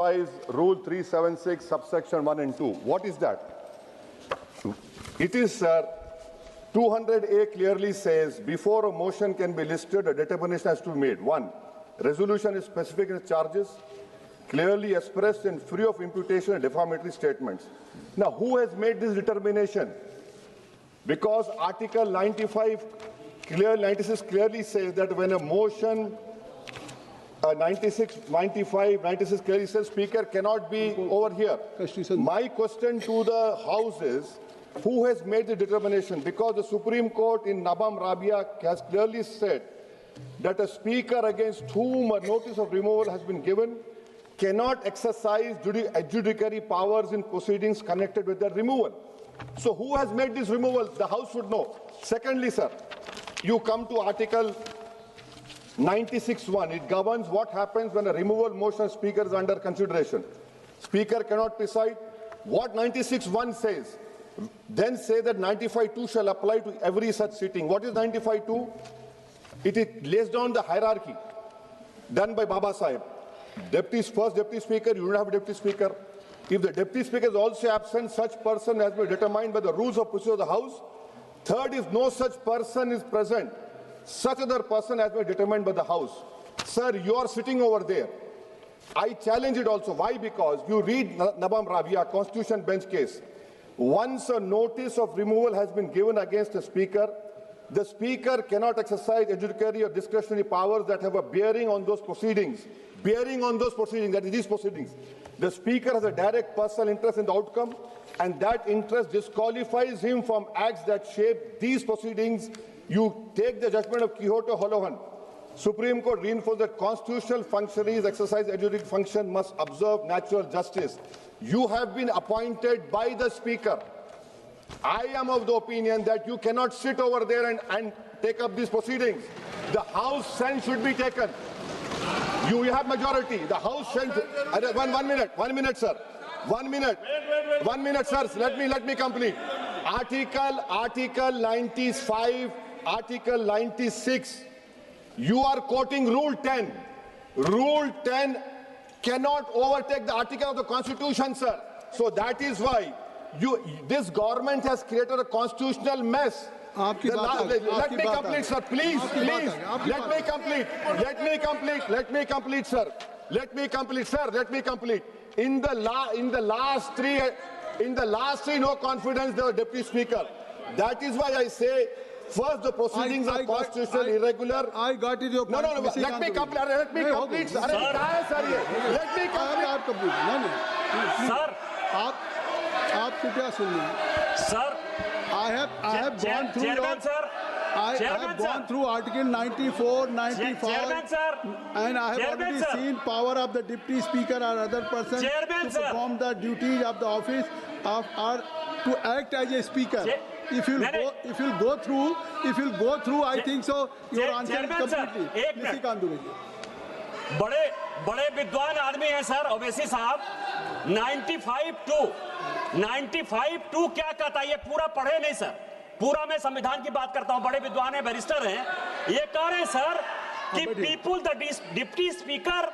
Rule 376, subsection 1 and 2. What is that? It is, sir, 200A clearly says, before a motion can be listed, a determination has to be made. 1. Resolution is specific in its charges, clearly expressed and free of imputation and defamatory statements. Now, who has made this determination? Because Article 96 clearly says that when a motion 96 clearly says Speaker cannot be over here. My question to the House is, who has made the determination? Because the Supreme Court in Nabam Rabia has clearly said that a Speaker against whom a notice of removal has been given cannot exercise adjudicatory powers in proceedings connected with the removal. So who has made this removal? The House should know. Secondly, sir, you come to Article 96(1). It governs what happens when a removal motion of Speaker is under consideration. Speaker cannot preside. What 96(1) says, then say that 95(2) shall apply to every such sitting. What is 95(2)? It lays down the hierarchy done by Baba Sahib. First Deputy Speaker, you don't have a Deputy Speaker. If the Deputy Speaker is also absent, such person has been determined by the rules of procedure of the House. Third, if no such person is present, such other person has been determined by the House. Sir, you are sitting over there. I challenge it also. Why? Because you read Nabam Rabia, Constitution Bench case. Once a notice of removal has been given against a Speaker, the Speaker cannot exercise adjudicatory or discretionary powers that have a bearing on those proceedings. Bearing on those proceedings, that is these proceedings. The Speaker has a direct personal interest in the outcome, and that interest disqualifies him from acts that shape these proceedings. You take the judgment of Quixote Holohan. Supreme Court reinforced that constitutional functionaries exercise adjudicative function must observe natural justice. You have been appointed by the Speaker. I am of the opinion that you cannot sit over there and take up these proceedings. The House sense should be taken. You have majority. The House sense. One minute, sir. 1 minute. 1 minute, sir. Let me complete. Article 95, Article 96. You are quoting Rule 10. Rule 10 cannot overtake the article of the Constitution, sir. So that is why this government has created a constitutional mess. Let me complete, sir. Please. Let me complete, sir. In the last three, no confidence, the Deputy Speaker. That is why I say, first, the proceedings are constitutionally irregular. I got it. Your point. No. Let me complete. Let me complete. Sir. Sir, आप कृपया सुनिए. Sir, I have gone through. Chairman, sir. I have gone through Article 94, 95, Chairman, sir. and I have already seen power of the Deputy Speaker or other person to perform the duties of the office or to act as a Speaker. If you'll go through, I think so. Your answer is completely. Nisikant Dubey. बड़े विद्वान आदमी हैं sir Owaisi साहब. 95(2) क्या कहता है? ये पूरा पढ़े नहीं सर. पूरा मैं संविधान की बात करता हूं. बड़े विद्वान हैं, बैरिस्टर हैं. ये कह रहे हैं सर कि people the deputy speaker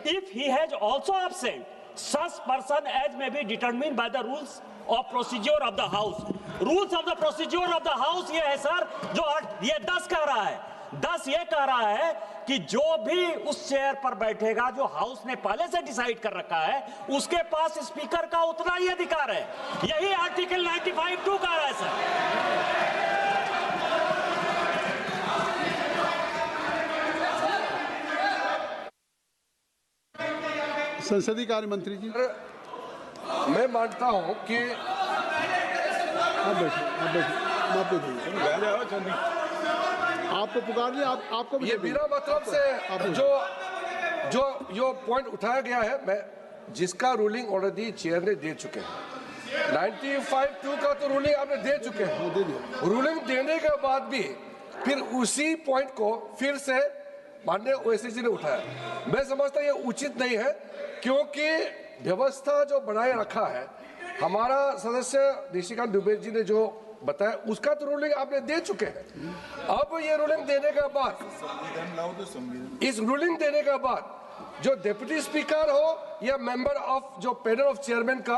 if he has also absent, such person as may be determined by the rules of procedure of the House. Rules of the procedure of the House ये है sir, जो ये 10 कह रहा है. 10 ये कह रहा है कि जो भी उस चेयर पर बैठेगा, जो हाउस ने पहले से डिसाइड कर रखा है, उसके पास स्पीकर का उतना ही अधिकार है. यही आर्टिकल 95(2) कह रहा है सर. संसदीय कार्य मंत्री जी. मैं मानता हूं कि आपको पुकार लिया. आपको ये मेरा मतलब से जो पॉइंट उठाया गया है, मैं जिसका रूलिंग ऑलरेडी चेयर ने दे चुके हैं. 95(2) का तो रूलिंग आपने दे चुके हैं. रूलिंग देने के बाद भी फिर उसी पॉइंट को फिर से माननीय ओवैसी जी ने उठाया. मैं समझता ये उचित नहीं है, क्योंकि व्यवस्था जो बनाए रखा है हमारा सदस्य निशिकांत दुबे जी ने जो बताया, उसका तो रूलिंग आपने दे चुके हैं. अब ये रूलिंग देने के बाद, इस रूलिंग देने के बाद जो डिप्टी स्पीकर हो या मेंबर ऑफ जो पैनल ऑफ चेयरमैन का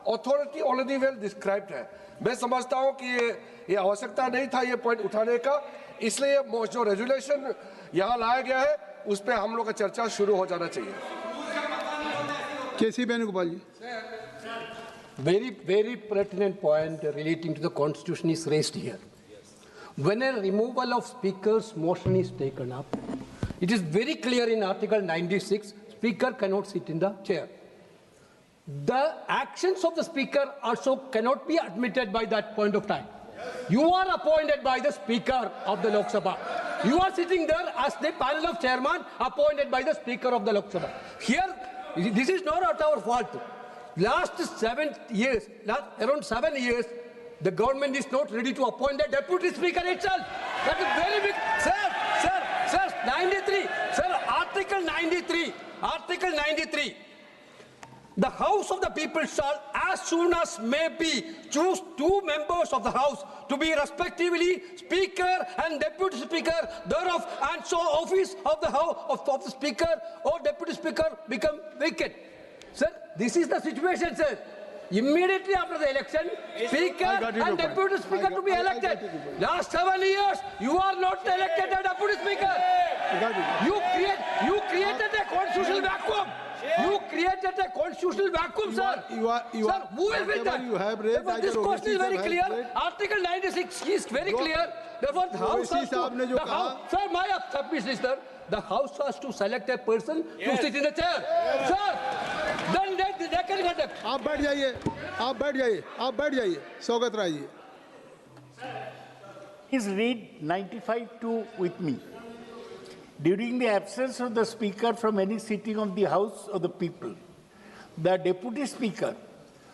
अथॉरिटी ऑलरेडी वेल डिस्क्राइब्ड है। मैं समझता हूं कि ये आवश्यकता नहीं था ये पॉइंट उठाने का, इसलिए जो रेजुलेशन यहां लाया गया है उस पर हम लोग का चर्चा शुरू हो जाना चाहिए। केसी वेणुगोपाल जी। Very pertinent point relating to the constitution is raised here. When a removal of speaker's motion is taken up, it is very clear in Article 96, speaker cannot sit in the chair. The actions of the speaker also cannot be admitted by that point of time. You are appointed by the speaker of the Lok Sabha. You are sitting there as the panel of chairman appointed by the speaker of the Lok Sabha. Here, this is not our fault. Last 7 years, around 7 years, the government is not ready to appoint the deputy speaker itself. That is very big. Sir, 93. Sir, Article 93. The House of the People shall, as soon as may be, choose 2 members of the House to be respectively Speaker and Deputy Speaker thereof, and so office of the House of the Speaker or Deputy Speaker become vacant. Sir, this is the situation, sir. Immediately after the election, Speaker and Deputy Speaker to be elected. Last 7 years, you are not elected a Deputy Speaker. You created a constitutional vacuum. You created a constitutional vacuum, sir. Sir, who will win that? Therefore, this question is very clear. Article 96 is very clear. Therefore, the House has to... Sir, my submission is, sir, the House has to select a person to sit in the chair. Sir, then they can conduct. आप बैठ जाइए स्वागत Rai ji. Please read 95(2) with me. During the absence of the Speaker from any sitting of the House of the People, the Deputy Speaker,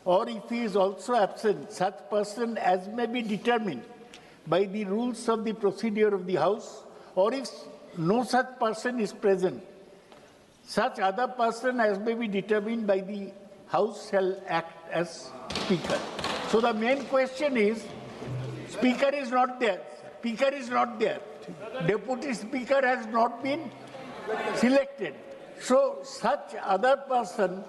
or if he is also absent, such person as may be determined by the rules of the procedure of the House, or if no such person is present, such other person as may be determined by the House shall act as Speaker. So the main question is, Speaker is not there. Speaker is not there. Deputy Speaker has not been selected. So such other person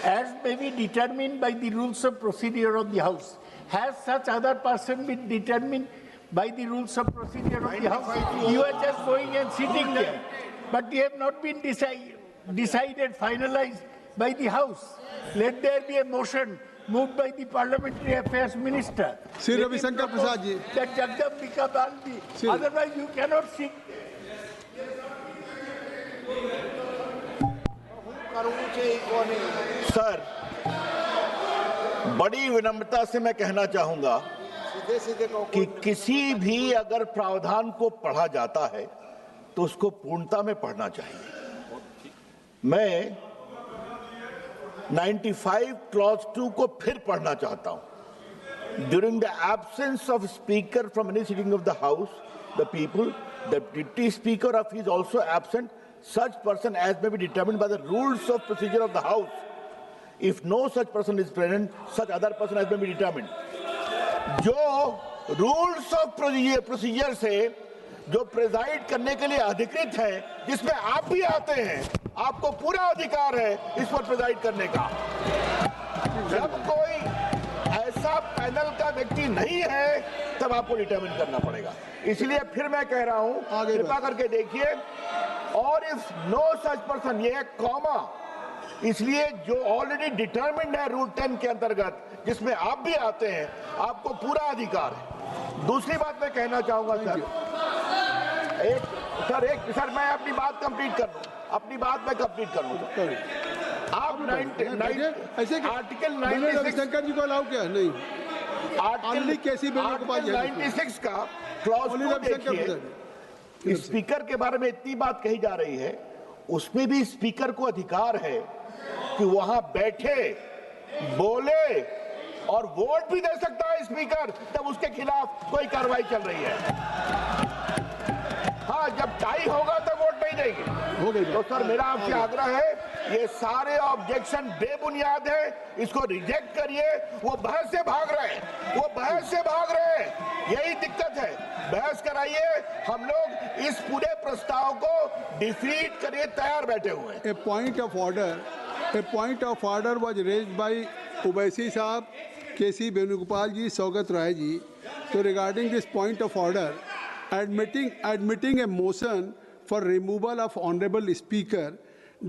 as may be determined by the rules of procedure of the House. Has such other person been determined by the rules of procedure of the House? You are just going and sitting there. But they have not been decided, finalized by the House. Let there be a motion moved by the Parliamentary Affairs Minister. Sri Ravi Shankar Prasad ji. That Jagdambika Baldi. Otherwise you cannot sit. Sir, बड़ी विनम्रता से मैं कहना चाहूंगा कि किसी भी अगर प्रावधान को पढ़ा जाता है तो उसको पूर्णता में पढ़ना चाहिए। मैं 95 क्लॉज 2 को फिर पढ़ना चाहता हूं। During the absence of speaker from any sitting of the house, the people, the deputy speaker of is also absent, such person as may be determined by the rules of procedure of the House. If no such person is present, such other person as may be determined. जो rules of procedure से जो preside करने के लिए अधिकृत है, जिसमें आप भी आते हैं, आपको पूरा अधिकार है इस पर प्रेजाइड करने का। जब कोई ऐसा पैनल का व्यक्ति नहीं है तब आपको डिटरमिन करना पड़ेगा। इसलिए फिर मैं कह रहा हूं, कृपा करके देखिए, और इफ नो सच पर्सन, ये कॉमा, इसलिए जो ऑलरेडी डिटरमिन्ड है रूल 10 के अंतर्गत, जिसमें आप भी आते हैं, आपको पूरा अधिकार है। दूसरी बात मैं कहना चाहूंगा सर, मैं अपनी बात कंप्लीट कर लूं, आप आर्टिकल 96 शंकर जी को अलाउ किया नहीं, आर्टिकल 96 का क्लॉज 2 देखिए। स्पीकर के बारे में इतनी बात कही जा रही है, उसमें भी स्पीकर को अधिकार है कि वहां बैठे, बोले और वोट भी दे सकता है स्पीकर, तब उसके खिलाफ कोई कार्रवाई चल रही है। हाँ, जब टाई होगा तो वोट नहीं देंगे। तो सर, मेरा आपसे आग्रह है ये सारे ऑब्जेक्शन बेबुनियाद है, इसको रिजेक्ट करिए। वो बहस से भाग रहे हैं, वो बहस से भाग रहे हैं, यही दिक्कत है। बहस कराइए, हम लोग इस पूरे प्रस्ताव को डिफीट करिए तैयार बैठे हुए हैं। A point of order was raised by Ubaisi Saab, K.C. Venugopal ji, Saugat Rai ji. So regarding this point of order, admitting a motion for removal of honorable speaker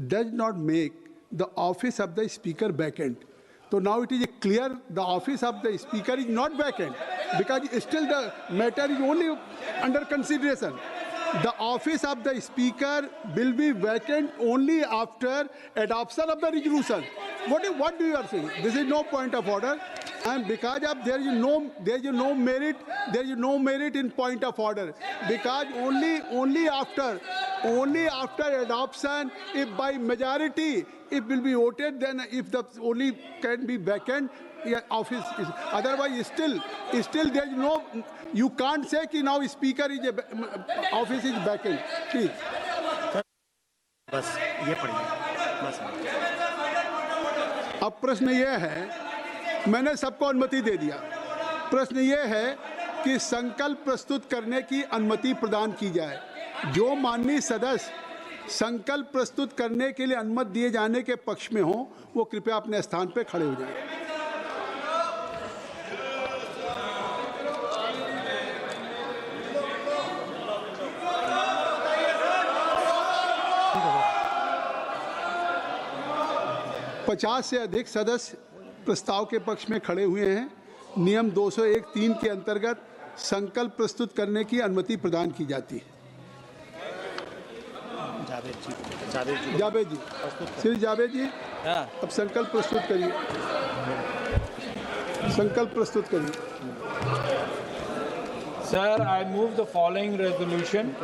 does not make the office of the speaker vacant. So now it is clear the office of the speaker is not vacant because still the matter is only under consideration. The office of the speaker will be vacant only after adoption of the resolution. What do you are saying? This is no point of order, and because of there is no merit in point of order, because only after adoption, if by majority it will be voted, then if the only can be vacant, yeah, office is, otherwise still there is no, you can't say कि now speaker is office is vacant. ठीक. बस ये पढ़िए बस। अब प्रश्न ये है, मैंने सबको अनुमति दे दिया। प्रश्न ये है कि संकल्प प्रस्तुत करने की अनुमति प्रदान की जाए। जो माननीय सदस्य संकल्प प्रस्तुत करने के लिए अनुमति दिए जाने के पक्ष में हो, वो कृपया अपने स्थान पर खड़े हो जाएं। पचास से अधिक सदस्य प्रस्ताव के पक्ष में खड़े हुए हैं। नियम 201(3) के अंतर्गत संकल्प प्रस्तुत करने की अनुमति प्रदान की जाती है। जावेद जी, श्री जावेद जी, अब संकल्प प्रस्तुत करिए। संकल्प प्रस्तुत करिए। Sir, I move the following resolution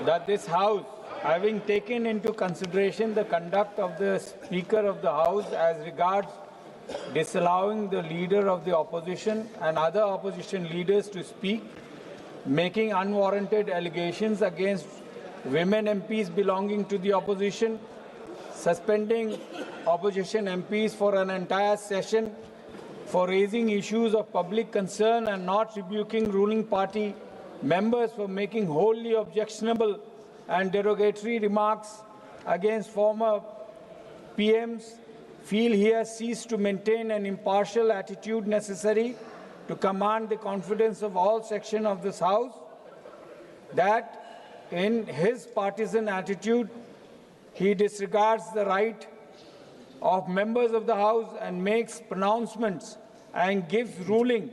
that this House, having taken into consideration the conduct of the Speaker of the House as regards disallowing the leader of the opposition and other opposition leaders to speak, making unwarranted allegations against women MPs belonging to the opposition, suspending opposition MPs for an entire session for raising issues of public concern and not rebuking ruling party members for making wholly objectionable and derogatory remarks against former PMs, feel he has ceased to maintain an impartial attitude necessary to command the confidence of all sections of this House, that in his partisan attitude he disregards the right of members of the House and makes pronouncements and gives ruling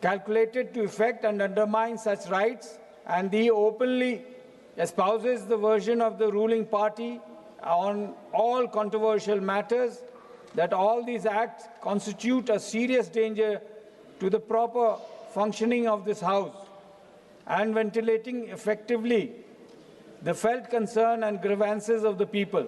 calculated to effect and undermine such rights, and he openly espouses the version of the ruling party on all controversial matters, that all these acts constitute a serious danger to the proper functioning of this House and ventilating effectively the felt concern and grievances of the people.